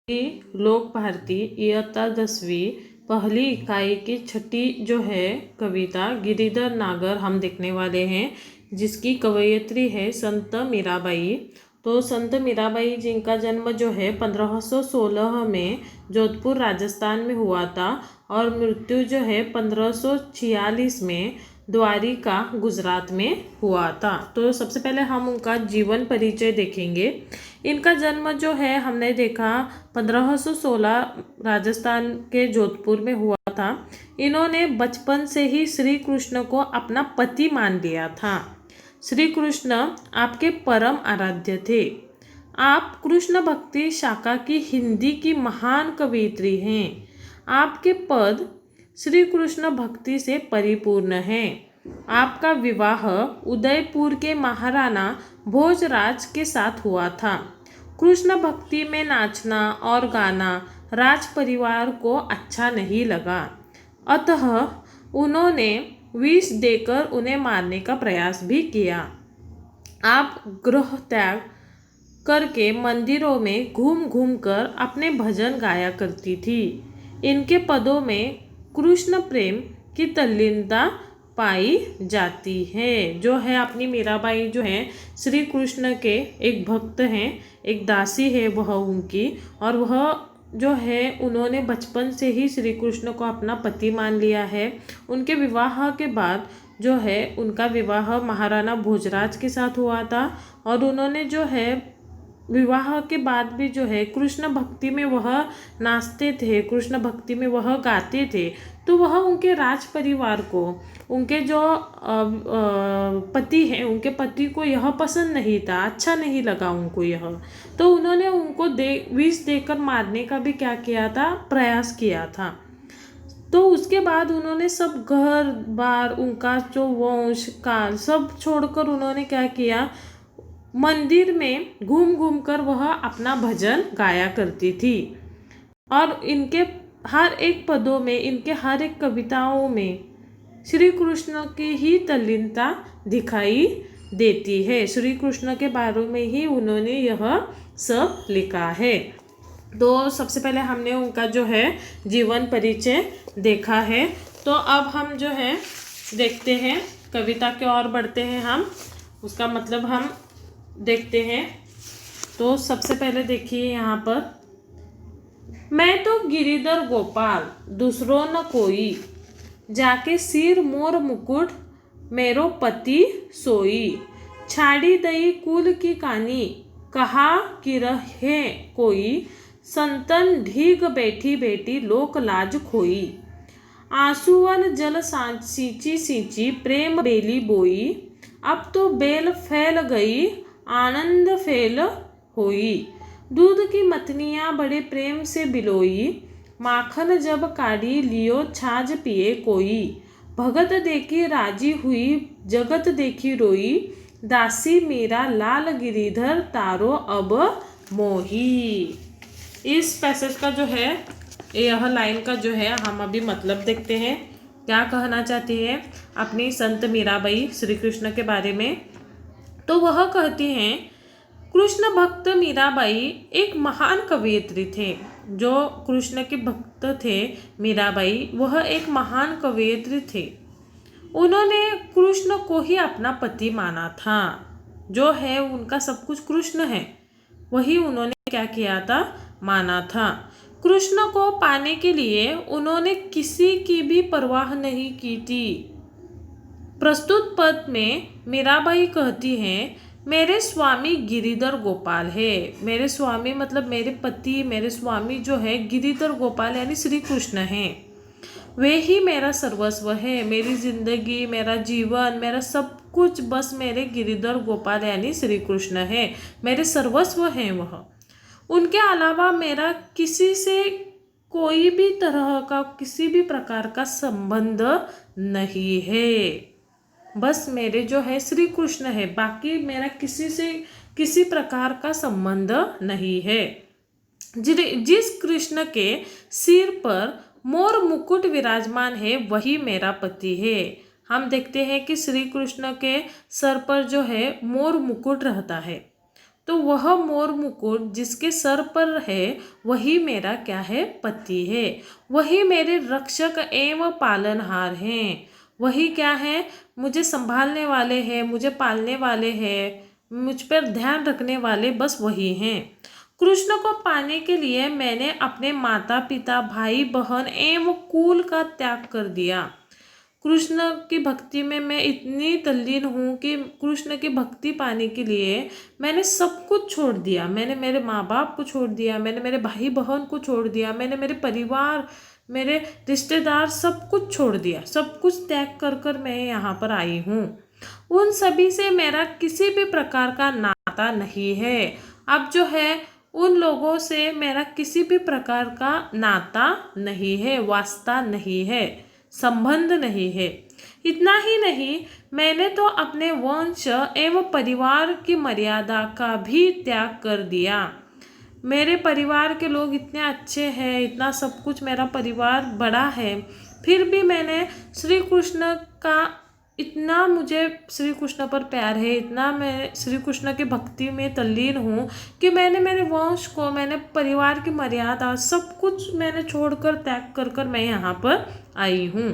लोक भारती इयत्ता 10वीं पहली इकाई की छठी जो है कविता गिरिधर नागर हम देखने वाले हैं, जिसकी कवयित्री है संत मीराबाई। तो संत मीराबाई जिनका जन्म जो है 1516 में जोधपुर राजस्थान में हुआ था और मृत्यु जो है 1546 में द्वारिका गुजरात में हुआ था। तो सबसे पहले हम उनका जीवन परिचय देखेंगे। इनका जन्म जो है हमने देखा 1516 राजस्थान के जोधपुर में हुआ था। इन्होंने बचपन से ही श्री कृष्ण को अपना पति मान लिया था। श्री कृष्ण आपके परम आराध्य थे। आप कृष्ण भक्ति शाखा की हिंदी की महान कवयित्री हैं। आपके पद श्री कृष्ण भक्ति से परिपूर्ण है। आपका विवाह उदयपुर के महाराणा भोजराज के साथ हुआ था। कृष्ण भक्ति में नाचना और गाना राज परिवार को अच्छा नहीं लगा, अतः उन्होंने विष देकर उन्हें मारने का प्रयास भी किया। आप गृह त्याग करके मंदिरों में घूम घूम कर अपने भजन गाया करती थी। इनके पदों में कृष्ण प्रेम की तल्लीनता पाई जाती है। जो है अपनी मीराबाई जो है श्री कृष्ण के एक भक्त हैं, एक दासी है वह उनकी, और वह जो है उन्होंने बचपन से ही श्री कृष्ण को अपना पति मान लिया है। उनके विवाह के बाद जो है उनका विवाह महाराणा भोजराज के साथ हुआ था और उन्होंने जो है विवाह के बाद भी जो है कृष्ण भक्ति में वह नाचते थे, कृष्ण भक्ति में वह गाते थे। तो वह उनके राज परिवार को, उनके जो पति हैं, उनके पति को यह पसंद नहीं था, अच्छा नहीं लगा उनको यह। तो उन्होंने उनको विष देकर मारने का भी क्या किया था, प्रयास किया था। तो उसके बाद उन्होंने सब घर बार, उनका जो वंश काल सब छोड़कर उन्होंने क्या किया, मंदिर में घूम घूम कर वह अपना भजन गाया करती थी। और इनके हर एक पदों में, इनके हर एक कविताओं में श्री कृष्ण की ही तल्लीनता दिखाई देती है। श्री कृष्ण के बारे में ही उन्होंने यह सब लिखा है। तो सबसे पहले हमने उनका जो है जीवन परिचय देखा है। तो अब हम जो है देखते हैं कविता के और बढ़ते हैं, हम उसका मतलब हम देखते हैं। तो सबसे पहले देखिए यहाँ पर, मैं तो गिरिधर गोपाल दूसरों न कोई, जाके सिर मोर मुकुट मेरो पति सोई, छाड़ी दई कुल की कानी कहा कि रहे कोई, संतन ढीग बैठी बैठी लोक लाज खोई, आंसुअन जल सींची सींची प्रेम बेली बोई, अब तो बेल फैल गई आनंद फैल होई, दूध की मतनियाँ बड़े प्रेम से बिलोई, माखन जब काढ़ी लियो छाछ पिए कोई, भगत देखी राजी हुई जगत देखी रोई, दासी मेरा लाल गिरिधर तारो अब मोही। इस पैसेज का जो है, यह लाइन का जो है हम अभी मतलब देखते हैं, क्या कहना चाहती है अपनी संत मीराबाई श्री कृष्ण के बारे में। तो वह कहती हैं, कृष्ण भक्त मीराबाई एक महान कवयित्री थे। जो कृष्ण के भक्त थे मीराबाई, वह एक महान कवयित्री थे। उन्होंने कृष्ण को ही अपना पति माना था। जो है उनका सब कुछ कृष्ण है, वही उन्होंने क्या किया था, माना था। कृष्ण को पाने के लिए उन्होंने किसी की भी परवाह नहीं की थी। प्रस्तुत पद में मीराबाई कहती हैं, मेरे स्वामी गिरिधर गोपाल है। मेरे स्वामी मतलब मेरे पति, मेरे स्वामी जो है गिरिधर गोपाल यानी श्री कृष्ण हैं। वे ही मेरा सर्वस्व है, मेरी जिंदगी, मेरा जीवन, मेरा सब कुछ बस मेरे गिरिधर गोपाल यानी श्री कृष्ण है, मेरे सर्वस्व हैं वह। उनके अलावा मेरा किसी से कोई भी तरह का, किसी भी प्रकार का संबंध नहीं है। बस मेरे जो है श्री कृष्ण है, बाकी मेरा किसी से किसी प्रकार का संबंध नहीं है। जिस कृष्ण के सिर पर मोर मुकुट विराजमान है वही मेरा पति है। हम देखते हैं कि श्री कृष्ण के सर पर जो है मोर मुकुट रहता है। तो वह मोर मुकुट जिसके सर पर है वही मेरा क्या है, पति है। वही मेरे रक्षक एवं पालनहार हैं। वही क्या है, मुझे संभालने वाले हैं, मुझे पालने वाले हैं, मुझ पर ध्यान रखने वाले बस वही हैं। कृष्ण को पाने के लिए मैंने अपने माता पिता, भाई बहन एवं कुल का त्याग कर दिया। कृष्ण की भक्ति में मैं इतनी तल्लीन हूँ कि कृष्ण की भक्ति पाने के लिए मैंने सब कुछ छोड़ दिया। मैंने मेरे माँ बाप को छोड़ दिया, मैंने मेरे भाई बहन को छोड़ दिया, मैंने मेरे परिवार, मेरे रिश्तेदार सब कुछ छोड़ दिया। सब कुछ त्याग कर कर मैं यहाँ पर आई हूँ। उन सभी से मेरा किसी भी प्रकार का नाता नहीं है। अब जो है उन लोगों से मेरा किसी भी प्रकार का नाता नहीं है, वास्ता नहीं है, संबंध नहीं है। इतना ही नहीं, मैंने तो अपने वंश एवं परिवार की मर्यादा का भी त्याग कर दिया। मेरे परिवार के लोग इतने अच्छे हैं, इतना सब कुछ मेरा परिवार बड़ा है, फिर भी मैंने श्री कृष्ण का इतना, मुझे श्री कृष्ण पर प्यार है, इतना मैं श्री कृष्ण की भक्ति में तल्लीन हूँ कि मैंने मेरे वंश को, मैंने परिवार की मर्यादा सब कुछ मैंने छोड़कर त्याग कर कर मैं यहाँ पर आई हूँ।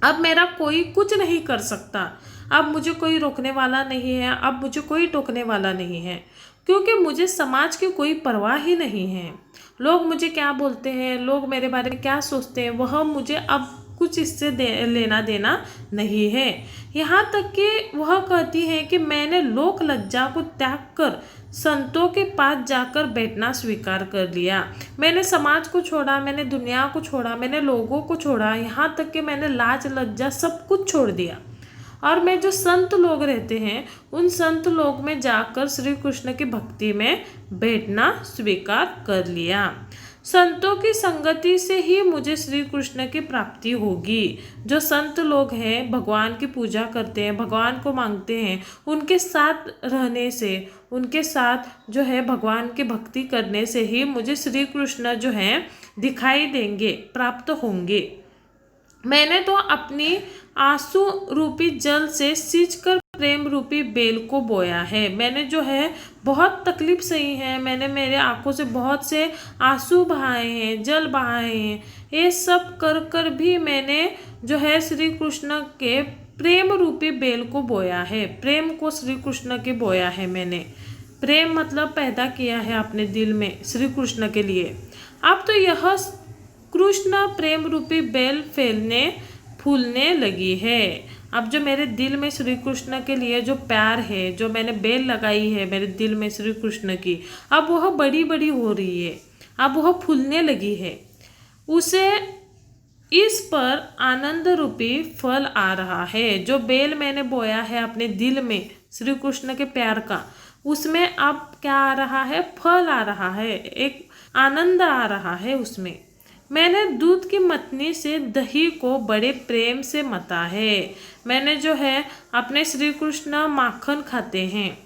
अब मेरा कोई कुछ नहीं कर सकता। अब मुझे कोई रोकने वाला नहीं है, अब मुझे कोई टोकने वाला नहीं है, क्योंकि मुझे समाज की कोई परवाह ही नहीं है। लोग मुझे क्या बोलते हैं, लोग मेरे बारे में क्या सोचते हैं, वह मुझे अब कुछ इससे लेना देना नहीं है। यहाँ तक कि वह कहती है कि मैंने लोक लज्जा को त्याग कर संतों के पास जाकर बैठना स्वीकार कर लिया। मैंने समाज को छोड़ा, मैंने दुनिया को छोड़ा, मैंने लोगों को छोड़ा, यहाँ तक कि मैंने लाज लज्जा सब कुछ छोड़ दिया। और मैं जो संत लोग रहते हैं उन संत लोग में जाकर श्री कृष्ण की भक्ति में बैठना स्वीकार कर लिया। संतों की संगति से ही मुझे श्री कृष्ण की प्राप्ति होगी। जो संत लोग हैं, भगवान की पूजा करते हैं, भगवान को मांगते हैं, उनके साथ रहने से, उनके साथ जो है भगवान की भक्ति करने से ही मुझे श्री कृष्ण जो है दिखाई देंगे, प्राप्त होंगे। मैंने तो अपनी आंसू रूपी जल से सींचकर प्रेम रूपी बेल को बोया है। मैंने जो है बहुत तकलीफ सही है, मैंने मेरे आंखों से बहुत से आंसू बहाए हैं, जल बहाए हैं। ये सब कर कर भी मैंने जो है श्री कृष्ण के प्रेम रूपी बेल को बोया है। प्रेम को श्री कृष्ण के बोया है मैंने। प्रेम मतलब पैदा किया है अपने दिल में श्री कृष्ण के लिए। अब तो यह कृष्ण प्रेम रूपी बेल फूलने लगी है। अब जो मेरे दिल में श्री कृष्ण के लिए जो प्यार है, जो मैंने बेल लगाई है मेरे दिल में श्री कृष्ण की, अब वह बड़ी बड़ी हो रही है, अब वह फूलने लगी है। उसे इस पर आनंद रूपी फल आ रहा है। जो बेल मैंने बोया है अपने दिल में श्री कृष्ण के प्यार का, उसमें अब क्या आ रहा है, फल आ रहा है, एक आनंद आ रहा है उसमें। मैंने दूध की मतनी से दही को बड़े प्रेम से मता है। मैंने जो है अपने श्री कृष्ण माखन खाते हैं,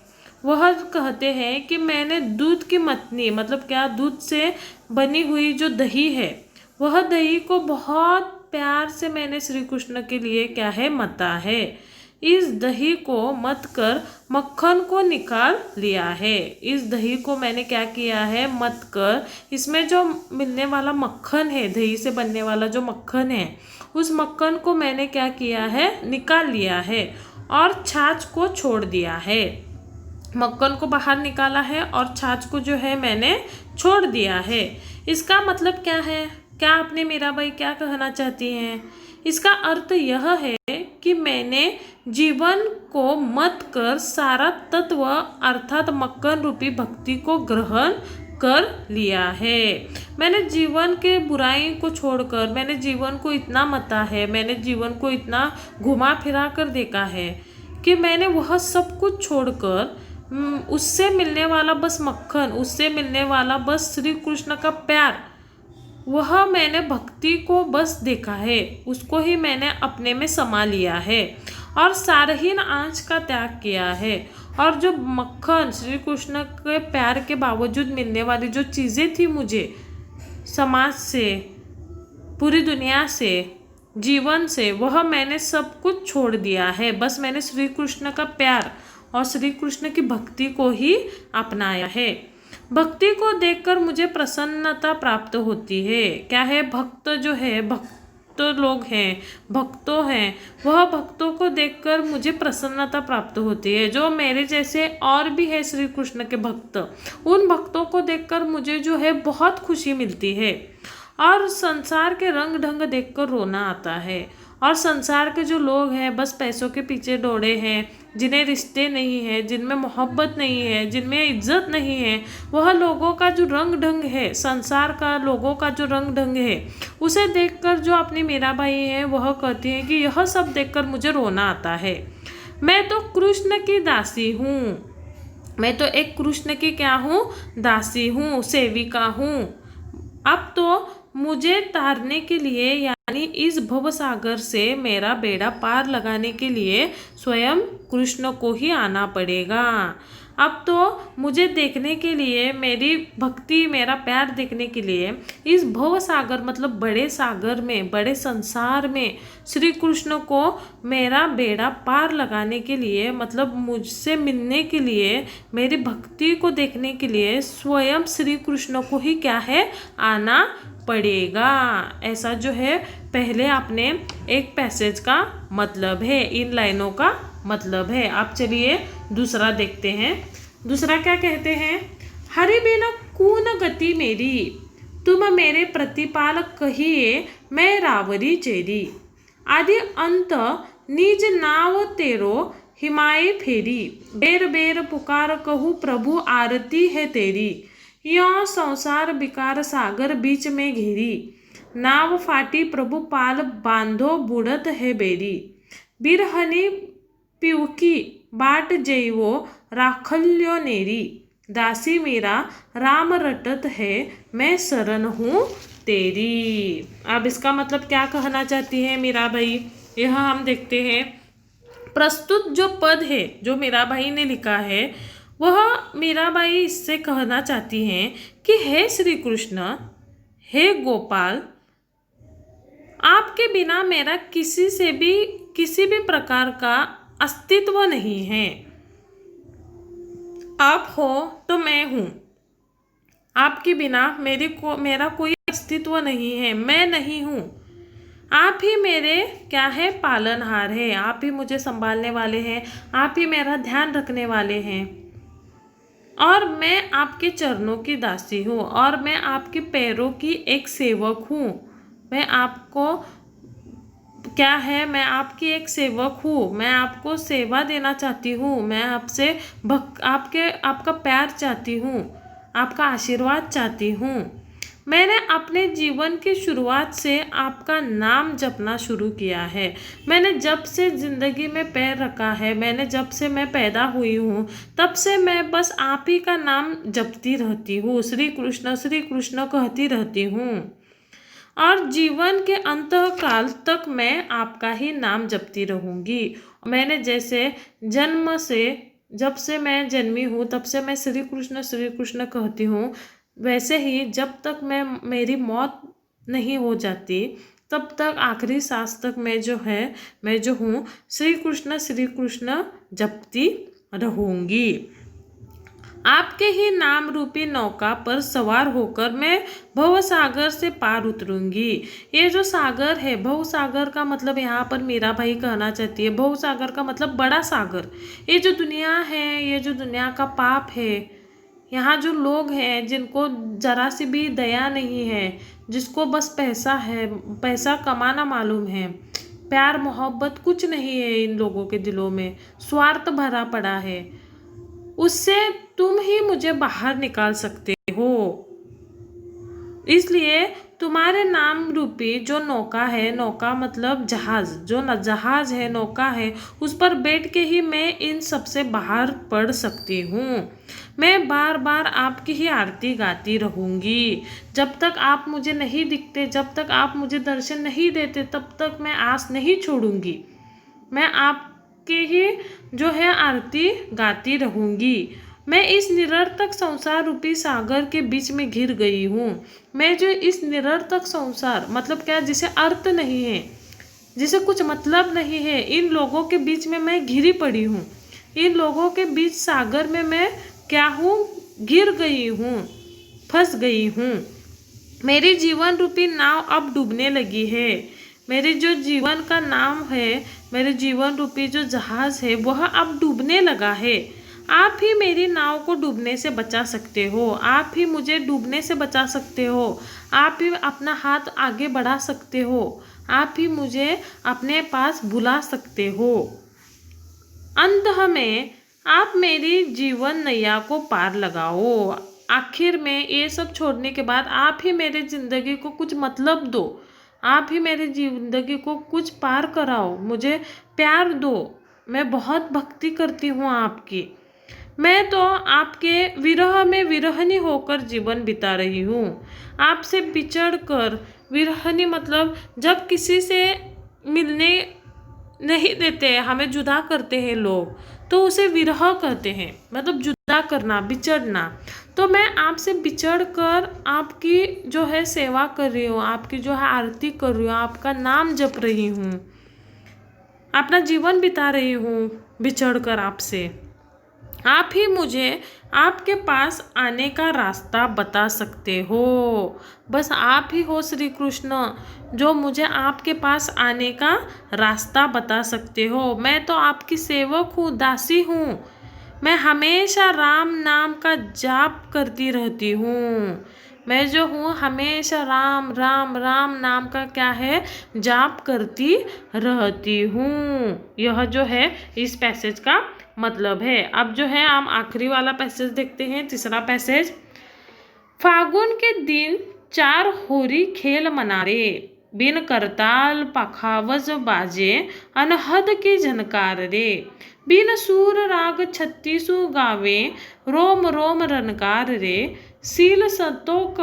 वह कहते हैं कि मैंने दूध की मतनी मतलब क्या, दूध से बनी हुई जो दही है, वह दही को बहुत प्यार से मैंने श्री कृष्ण के लिए क्या है, मता है। इस दही को मत कर मक्खन को निकाल लिया है। इस दही को मैंने क्या किया है, मत कर, इसमें जो मिलने वाला मक्खन है, दही से बनने वाला जो मक्खन है, उस मक्खन को मैंने क्या किया है, निकाल लिया है और छाछ को छोड़ दिया है। मक्खन को बाहर निकाला है और छाछ को जो है मैंने छोड़ दिया है। इसका मतलब क्या है, क्या आपने मीराबाई क्या कहना चाहती हैं? इसका अर्थ यह है कि मैंने जीवन को मत कर सारा तत्व अर्थात मक्खन रूपी भक्ति को ग्रहण कर लिया है। मैंने जीवन के बुराई को छोड़कर, मैंने जीवन को इतना मता है, मैंने जीवन को इतना घुमा फिरा कर देखा है कि मैंने वह सब कुछ छोड़कर उससे मिलने वाला बस मक्खन, उससे मिलने वाला बस श्री कृष्ण का प्यार, वह मैंने भक्ति को बस देखा है, उसको ही मैंने अपने में समा लिया है और सारहीन आंच का त्याग किया है। और जो मक्खन श्री कृष्ण के प्यार के बावजूद मिलने वाली जो चीज़ें थी मुझे समाज से, पूरी दुनिया से, जीवन से, वह मैंने सब कुछ छोड़ दिया है। बस मैंने श्री कृष्ण का प्यार और श्री कृष्ण की भक्ति को ही अपनाया है। भक्ति को देखकर मुझे प्रसन्नता प्राप्त होती है। क्या है? भक्त जो है, भक्त लोग हैं, भक्तों हैं, वह भक्तों को देखकर मुझे प्रसन्नता प्राप्त होती है। जो मेरे जैसे और भी है श्री कृष्ण के भक्त, उन भक्तों को देखकर मुझे जो है बहुत खुशी मिलती है। और संसार के रंग ढंग देखकर रोना आता है। और संसार के जो लोग हैं बस पैसों के पीछे दौड़े हैं, जिन्हें रिश्ते नहीं है, जिनमें मोहब्बत नहीं है, जिनमें इज्जत नहीं है, वह लोगों का जो रंग ढंग है, संसार का लोगों का जो रंग ढंग है, उसे देखकर जो अपनी मीराबाई है वह कहती है कि यह सब देखकर मुझे रोना आता है। मैं तो कृष्ण की दासी हूँ, मैं तो एक कृष्ण की क्या हूँ? दासी हूँ, सेविका हूँ। अब तो मुझे तारने के लिए यानी इस भव सागर से मेरा बेड़ा पार लगाने के लिए स्वयं कृष्ण को ही आना पड़ेगा। अब तो मुझे देखने के लिए, मेरी भक्ति, मेरा प्यार देखने के लिए इस भव सागर मतलब बड़े सागर में, बड़े संसार में श्री कृष्ण को मेरा बेड़ा पार लगाने के लिए, मतलब मुझसे मिलने के लिए, मेरी भक्ति को देखने के लिए स्वयं श्री कृष्ण को ही क्या है? आना पड़ेगा। ऐसा जो है पहले आपने एक पैसेज का मतलब है, इन लाइनों का मतलब है। आप चलिए दूसरा देखते हैं। दूसरा क्या कहते हैं? हरि बिना कून गति मेरी, तुम मेरे प्रतिपालक कहिए मैं रावरी चेरी। आदि अंत निज नाव तेरो हिमाए फेरी। बेर बेर पुकार कहूँ प्रभु आरती है तेरी। यों संसार विकार सागर बीच में घेरी। नाव फाटी प्रभु पाल बांधो बुड़त है बेरी। बिरहनी पिवकी बाट जैवो राखल्यो नेरी। दासी मेरा राम रटत है मैं शरण हूँ तेरी। अब इसका मतलब क्या कहना चाहती है मीराबाई, यह हम देखते हैं। प्रस्तुत जो पद है जो मीराबाई ने लिखा है, वह मीराबाई इससे कहना चाहती हैं कि हे श्री कृष्ण, हे गोपाल, आपके बिना मेरा किसी भी प्रकार का अस्तित्व नहीं है। आप हो तो मैं हूँ, आपके बिना मेरा कोई अस्तित्व नहीं है, मैं नहीं हूँ। आप ही मेरे क्या है? पालनहार है, आप ही मुझे संभालने वाले हैं, आप ही मेरा ध्यान रखने वाले हैं। और मैं आपके चरणों की दासी हूँ, और मैं आपके पैरों की एक सेवक हूँ। मैं आपको क्या है? मैं आपकी एक सेवक हूँ, मैं आपको सेवा देना चाहती हूँ, मैं आपसे आपका प्यार चाहती हूँ, आपका आशीर्वाद चाहती हूँ। मैंने अपने जीवन की शुरुआत से आपका नाम जपना शुरू किया है। मैंने जब से ज़िंदगी में पैर रखा है, मैंने जब से मैं पैदा हुई हूँ, तब से मैं बस आप ही का नाम जपती रहती हूँ, श्री कृष्ण कहती रहती हूँ। और जीवन के अंतकाल तक मैं आपका ही नाम जपती रहूँगी। मैंने जैसे जन्म से, जब से मैं जन्मी हूँ तब से मैं श्री कृष्ण कहती हूँ, वैसे ही जब तक मेरी मौत नहीं हो जाती तब तक आखिरी सांस तक मैं जो हूँ श्री कृष्ण जपती रहूँगी। आपके ही नाम रूपी नौका पर सवार होकर मैं भव सागर से पार उतरूंगी। ये जो सागर है, भव सागर का मतलब यहाँ पर मीराबाई कहना चाहती है, भव सागर का मतलब बड़ा सागर। ये जो दुनिया है, ये जो दुनिया का पाप है, यहाँ जो लोग हैं जिनको जरा सी भी दया नहीं है, जिसको बस पैसा है, पैसा कमाना मालूम है, प्यार मोहब्बत कुछ नहीं है इन लोगों के दिलों में, स्वार्थ भरा पड़ा है, उससे तुम ही मुझे बाहर निकाल सकते हो। इसलिए तुम्हारे नाम रूपी जो नौका है, नौका मतलब जहाज, जो जहाज है, नौका है, उस पर बैठ के ही मैं इन सब से बाहर पड़ सकती हूँ। मैं बार बार आपकी ही आरती गाती रहूँगी। जब तक आप मुझे नहीं दिखते, जब तक आप मुझे दर्शन नहीं देते, तब तक मैं आस नहीं छोड़ूंगी। मैं आपके ही जो है आरती गाती रहूँगी। मैं इस निरर्थक संसार रूपी सागर के बीच में घिर गई हूँ। मैं जो इस निरर्थक संसार मतलब क्या, जिसे अर्थ नहीं है, जिसे कुछ मतलब नहीं है, इन लोगों के बीच में मैं घिरी पड़ी हूँ। इन लोगों के बीच सागर में मैं क्या हूँ, गिर गई हूँ, फंस गई हूँ। मेरी जीवन रूपी नाव अब डूबने लगी है। मेरे जो जीवन का नाम है, मेरे जीवन रूपी जो जहाज है, वह अब डूबने लगा है। आप ही मेरी नाव को डूबने से बचा सकते हो। आप ही मुझे डूबने से बचा सकते हो। आप ही अपना हाथ आगे बढ़ा सकते हो। आप ही मुझे अपने पास बुला सकते हो। अंत में आप मेरी जीवन नैया को पार लगाओ। आखिर में ये सब छोड़ने के बाद आप ही मेरे ज़िंदगी को कुछ मतलब दो। आप ही मेरी ज़िंदगी को कुछ पार कराओ। मुझे प्यार दो। मैं बहुत भक्ति करती हूँ आपकी। मैं तो आपके विरह में विरहनी होकर जीवन बिता रही हूँ। आपसे बिछड़ कर, विरहनी मतलब जब किसी से मिलने नहीं देते, हमें जुदा करते हैं लोग, तो उसे विरह कहते हैं, मतलब जुदा करना, बिछड़ना। तो मैं आपसे बिछड़ कर आपकी जो है सेवा कर रही हूँ, आपकी जो है आरती कर रही हूँ, आपका नाम जप रही हूँ, अपना जीवन बिता रही हूँ बिछड़ कर आपसे। आप ही मुझे आपके पास आने का रास्ता बता सकते हो। बस आप ही हो श्री कृष्ण जो मुझे आपके पास आने का रास्ता बता सकते हो। मैं तो आपकी सेवक हूँ, दासी हूँ। मैं हमेशा राम नाम का जाप करती रहती हूँ। मैं जो हूँ हमेशा राम राम राम नाम का क्या है, जाप करती रहती हूँ। यह जो है इस पैसेज का मतलब है। अब जो है हम आखिरी वाला पैसेज देखते हैं, तीसरा पैसेज। फागुन के दिन 4 होरी खेल मनारे, बिन करताल पखावज बाजे, अनहद की झनकार रे, बिन सूर राग 36 गावे, रोम रोम रनकार रे, सील संतोक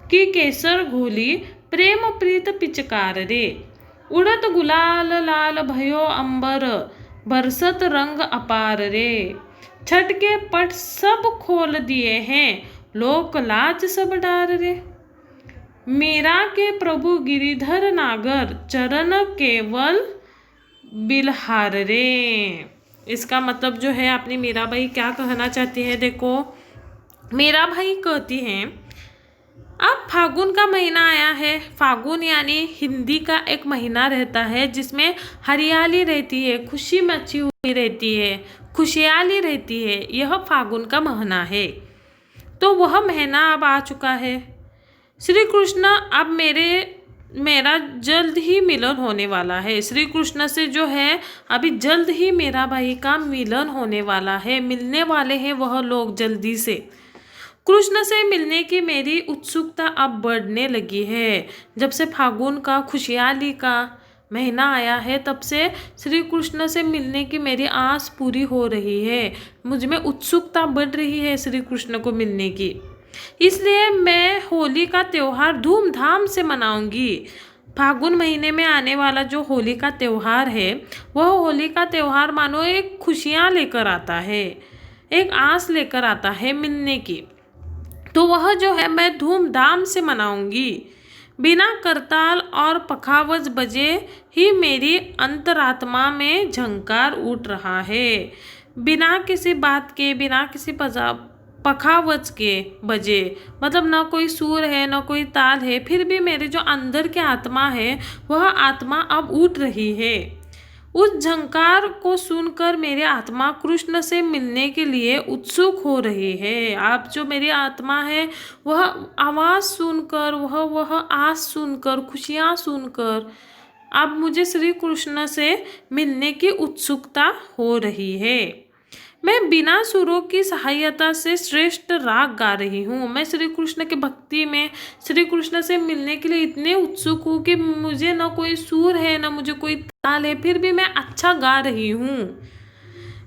की केसर घोली, प्रेम प्रीत पिचकार रे, उड़त गुलाल लाल भयो अंबर, बरसत रंग अपार रे, छठ के पट सब खोल दिए हैं, लोक लाज सब डार रे, मीरा के प्रभु गिरिधर नागर, चरण केवल बिलहार रे। इसका मतलब जो है अपनी मीराबाई क्या कहना चाहती है, देखो मीराबाई कहती हैं अब फागुन का महीना आया है। फागुन यानी हिंदी का एक महीना रहता है जिसमें हरियाली रहती है, खुशी मची हुई रहती है, खुशहाली रहती है। यह फागुन का महीना है। तो वह महीना अब आ चुका है। श्री कृष्ण अब मेरा जल्द ही मिलन होने वाला है। श्री कृष्ण से जो है अभी जल्द ही मेरा भाई का मिलन होने वाला है। मिलने वाले हैं वह लोग जल्दी से। कृष्ण से मिलने की मेरी उत्सुकता अब बढ़ने लगी है। जब से फागुन का खुशहाली का महीना आया है तब से श्री कृष्ण से मिलने की मेरी आस पूरी हो रही है। मुझ में उत्सुकता बढ़ रही है श्री कृष्ण को मिलने की। इसलिए मैं होली का त्यौहार धूमधाम से मनाऊंगी। फागुन महीने में आने वाला जो होली का त्यौहार है, वह होली का त्यौहार मानो एक खुशियाँ लेकर आता है, एक आस लेकर आता है मिलने की। तो वह जो है मैं धूमधाम से मनाऊंगी। बिना करताल और पखावज बजे ही मेरी अंतरात्मा में झंकार उठ रहा है। बिना किसी बात के, बिना किसी पखावज के बजे, मतलब ना कोई सुर है ना कोई ताल है, फिर भी मेरे जो अंदर की आत्मा है वह आत्मा अब उठ रही है। उस झंकार को सुनकर मेरी आत्मा कृष्ण से मिलने के लिए उत्सुक हो रही है। आप जो मेरी आत्मा है वह आवाज़ सुनकर, वह आस सुनकर, खुशियाँ सुनकर अब मुझे श्री कृष्ण से मिलने की उत्सुकता हो रही है। मैं बिना सुरों की सहायता से श्रेष्ठ राग गा रही हूँ। मैं श्री कृष्ण के भक्ति में श्री कृष्ण से मिलने के लिए इतने उत्सुक हूँ कि मुझे ना कोई सुर है ना मुझे कोई ताल है, फिर भी मैं अच्छा गा रही हूँ।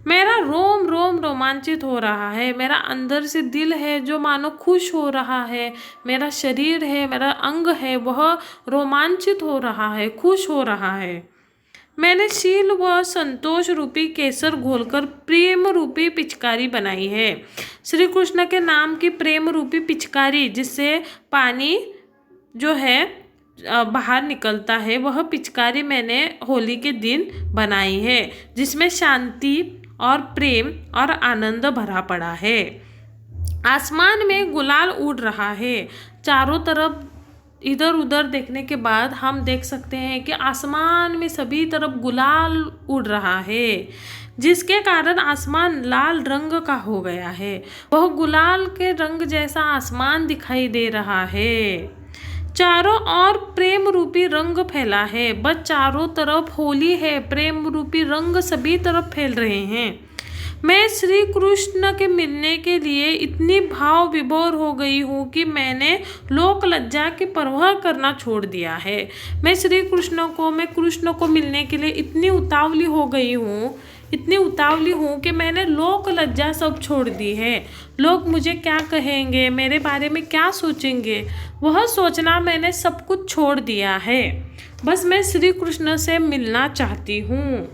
मेरा रोम रोम रोमांचित हो रहा है। मेरा अंदर से दिल है जो मानो खुश हो रहा है। मेरा शरीर है, मेरा अंग है, वह रोमांचित हो रहा है, खुश हो रहा है। मैंने शील व संतोष रूपी केसर घोलकर प्रेम रूपी पिचकारी बनाई है। श्री कृष्ण के नाम की प्रेम रूपी पिचकारी, जिससे पानी जो है बाहर निकलता है, वह पिचकारी मैंने होली के दिन बनाई है, जिसमें शांति और प्रेम और आनंद भरा पड़ा है। आसमान में गुलाल उड़ रहा है। चारों तरफ इधर उधर देखने के बाद हम देख सकते हैं कि आसमान में सभी तरफ गुलाल उड़ रहा है, जिसके कारण आसमान लाल रंग का हो गया है। वह गुलाल के रंग जैसा आसमान दिखाई दे रहा है। चारों ओर प्रेम रूपी रंग फैला है। बस चारों तरफ होली है, प्रेम रूपी रंग सभी तरफ फैल रहे हैं। मैं श्री कृष्ण के मिलने के लिए इतनी भाव विभोर हो गई हूँ कि मैंने लोक लज्जा की परवाह करना छोड़ दिया है। मैं कृष्ण को मिलने के लिए इतनी उतावली हूँ कि मैंने लोक लज्जा सब छोड़ दी है। लोग मुझे क्या कहेंगे, मेरे बारे में क्या सोचेंगे, वह सोचना मैंने सब कुछ छोड़ दिया है। बस मैं श्री कृष्ण से मिलना चाहती हूँ।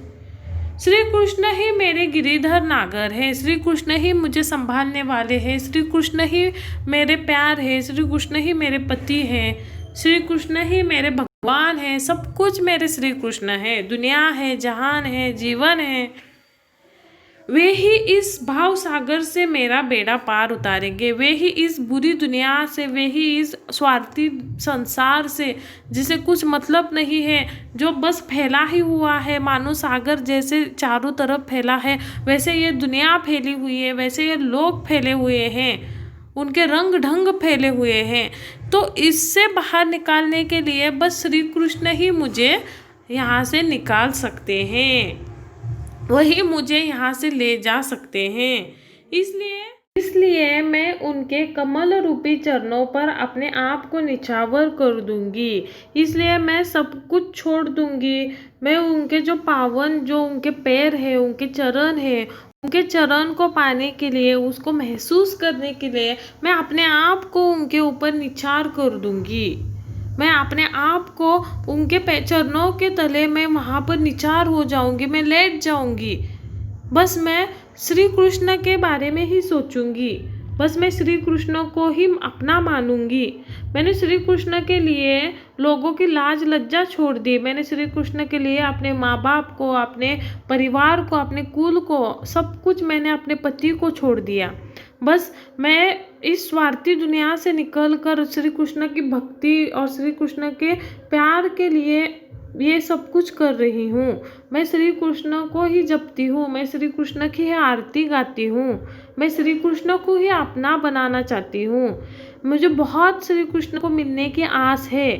श्री कृष्ण ही मेरे गिरिधर नागर हैं। श्री कृष्ण ही मुझे संभालने वाले हैं। श्री कृष्ण ही मेरे प्यार है। श्री कृष्ण ही मेरे पति हैं। श्री कृष्ण ही मेरे भगवान हैं। सब कुछ मेरे श्री कृष्ण है। दुनिया है, जहान है, जीवन है। वे ही इस भाव सागर से मेरा बेड़ा पार उतारेंगे। वे ही इस बुरी दुनिया से, वे ही इस स्वार्थी संसार से जिसे कुछ मतलब नहीं है, जो बस फैला ही हुआ है, मानो सागर जैसे चारों तरफ फैला है, वैसे ये दुनिया फैली हुई है, वैसे ये लोग फैले हुए हैं, उनके रंग ढंग फैले हुए हैं। तो इससे बाहर निकालने के लिए बस श्री कृष्ण ही मुझे यहाँ से निकाल सकते हैं। वही मुझे यहाँ से ले जा सकते हैं। इसलिए मैं उनके कमल रूपी चरणों पर अपने आप को निछावर कर दूंगी। इसलिए मैं सब कुछ छोड़ दूंगी। मैं उनके जो उनके पैर है, उनके चरण है, उनके चरण को पाने के लिए, उसको महसूस करने के लिए मैं अपने आप को उनके ऊपर निछार कर दूंगी। मैं अपने आप को उनके चरणों के तले में वहाँ पर निचार हो जाऊंगी, मैं लेट जाऊंगी। बस मैं श्री कृष्ण के बारे में ही सोचूंगी। बस मैं श्री कृष्ण को ही अपना मानूंगी। मैंने श्री कृष्ण के लिए लोगों की लाज लज्जा छोड़ दी। मैंने श्री कृष्ण के लिए अपने माँ बाप को, अपने परिवार को, अपने कुल को, सब कुछ मैंने अपने पति को छोड़ दिया। बस मैं इस स्वार्थी दुनिया से निकलकर श्री कृष्ण की भक्ति और श्री कृष्ण के प्यार के लिए ये सब कुछ कर रही हूँ। मैं श्री कृष्ण को ही जपती हूँ। मैं श्री कृष्ण की आरती गाती हूँ। मैं श्री कृष्ण को ही अपना बनाना चाहती हूँ। मुझे बहुत श्री कृष्ण को मिलने की आस है।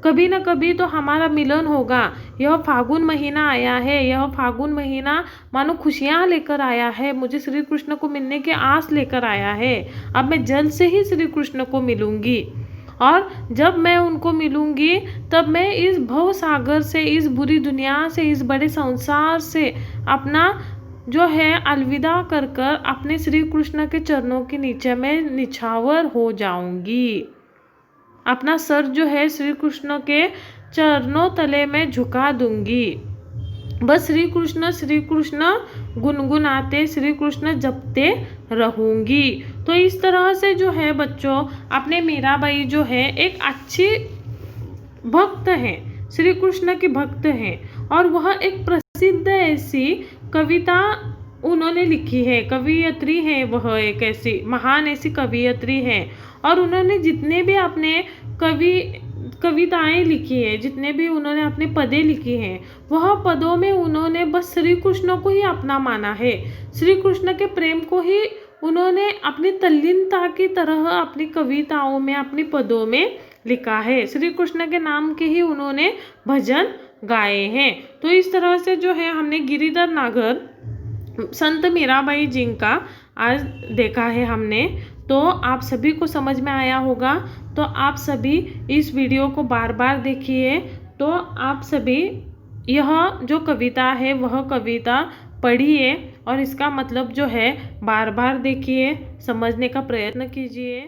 कभी न कभी तो हमारा मिलन होगा। यह फागुन महीना आया है। यह फागुन महीना मानो खुशियाँ लेकर आया है। मुझे श्री कृष्ण को मिलने की आस लेकर आया है। अब मैं जल्द से ही श्री कृष्ण को मिलूंगी, और जब मैं उनको मिलूंगी तब मैं इस भव सागर से, इस बुरी दुनिया से, इस बड़े संसार से अपना जो है अलविदा कर कर अपने श्री कृष्ण के चरणों के नीचे मैं निछावर हो जाऊंगी। अपना सर जो है श्री कृष्ण के चरणों तले में झुका दूंगी। बस श्री कृष्ण गुनगुनाते, श्री कृष्ण जपते रहूंगी। तो इस तरह से जो है बच्चों, अपने मीराबाई जो है एक अच्छी भक्त है, श्री कृष्ण की भक्त है, और वह एक प्रसिद्ध ऐसी कविता उन्होंने लिखी है। कवियत्री है वह, एक ऐसी महान ऐसी कवियत्री है। और उन्होंने जितने भी अपने कविताएं लिखी है, जितने भी उन्होंने अपने पदें लिखी हैं, वह पदों में उन्होंने बस श्री कृष्ण को ही अपना माना है। श्री कृष्ण के प्रेम को ही उन्होंने अपनी तल्लीनता की तरह अपनी कविताओं में, अपनी पदों में लिखा है। श्री कृष्ण के नाम के ही उन्होंने भजन गाए हैं। तो इस तरह से जो है हमने गिरिधर नागर संत मीराबाई जी का आज देखा है हमने। तो आप सभी को समझ में आया होगा। तो आप सभी इस वीडियो को बार बार देखिए। तो आप सभी यह जो कविता है वह कविता पढ़िए और इसका मतलब जो है बार बार देखिए, समझने का प्रयत्न कीजिए।